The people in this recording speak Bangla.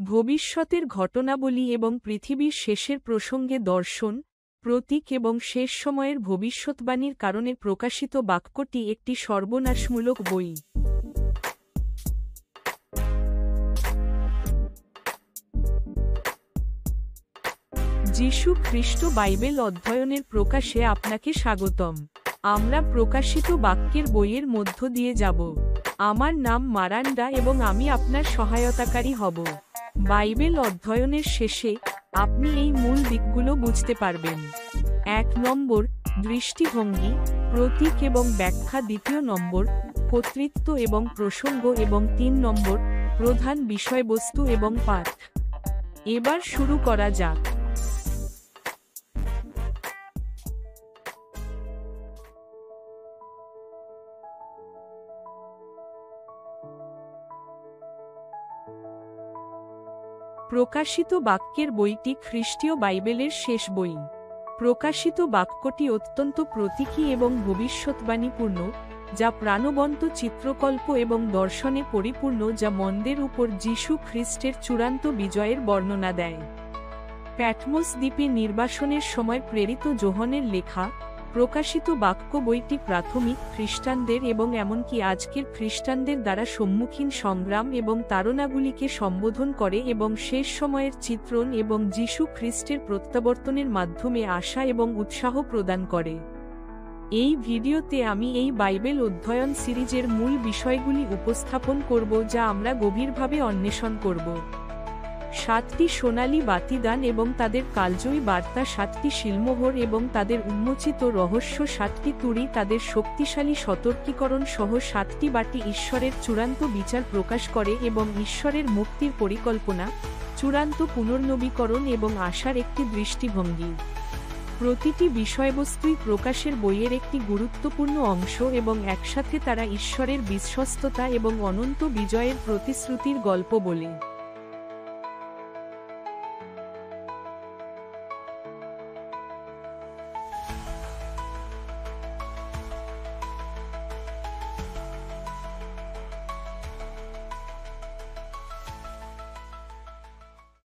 ভবিষ্যতের ঘটনাবলী এবং পৃথিবীর শেষের প্রসঙ্গে দর্শন, প্রতীক এবং শেষ সময়ের ভবিষ্যৎবাণীর কারণে প্রকাশিত বাক্যটি একটি সর্বনাশমূলক বই। যীশু খ্রিস্ট বাইবেল অধ্যয়নের প্রকাশে আপনাকে স্বাগতম। আমরা প্রকাশিত বাক্যের বইয়ের মধ্য দিয়ে যাব। আমার নাম মারান্ডা এবং আমি আপনার সহায়তাকারী হব। বাইবেল অধ্যয়নের শেষে আপনি এই মূল দিকগুলো বুঝতে পারবেন। 1 নম্বর, দৃষ্টিভঙ্গি, প্রতীক এবং ব্যাখ্যা। 2 নম্বর, কর্তৃত্ব এবং প্রসঙ্গ এবং 3 নম্বর, প্রধান বিষয়বস্তু এবং পাঠ। এবার শুরু করা যাক। প্রকাশিত বাক্যের বইটি খ্রিস্টীয় বাইবেলের শেষ বই। প্রকাশিত বাক্যটি অত্যন্ত প্রতীকী এবং ভবিষ্যৎবাণীপূর্ণ, যা প্রাণবন্ত চিত্রকল্প এবং দর্শনে পরিপূর্ণ, যা মন্দের উপর যীশু খ্রিস্টের চূড়ান্ত বিজয়ের বর্ণনা দেয়। প্যাটমোস দ্বীপে নির্বাসনের সময় প্রেরিত যোহনের লেখা প্রকাশিত বাক্য বইটি প্রাথমিক খ্রিস্টানদের এবং এমনকি আজকের খ্রিস্টানদের দ্বারা সম্মুখীন সংগ্রাম এবং তাড়নাগুলিকে সম্বোধন করে এবং শেষ সময়ের চিত্রণ এবং যীশু খ্রিস্টের প্রত্যাবর্তনের মাধ্যমে আশা এবং উৎসাহ প্রদান করে। এই ভিডিওতে আমি এই বাইবেল অধ্যয়ন সিরিজের মূল বিষয়গুলি উপস্থাপন করব, যা আমরা গভীরভাবে অন্বেষণ করব। 7টি সোনালী বাতিদান এবং তাদের কালজয়ী বার্তা, 7টি শিলমোহর এবং তাদের উন্মোচিত রহস্য, 7টি তুড়ি তাদের শক্তিশালী সতর্কীকরণ সহ 7টি বাটি ঈশ্বরের চূড়ান্ত বিচার প্রকাশ করে এবং ঈশ্বরের মুক্তির পরিকল্পনা, চূড়ান্ত পুনর্নবীকরণ এবং আশার একটি দৃষ্টিভঙ্গি। প্রতিটি বিষয়বস্তুই প্রকাশের বইয়ের একটি গুরুত্বপূর্ণ অংশ এবং একসাথে তারা ঈশ্বরের বিশ্বস্ততা এবং অনন্ত বিজয়ের প্রতিশ্রুতির গল্প বলে।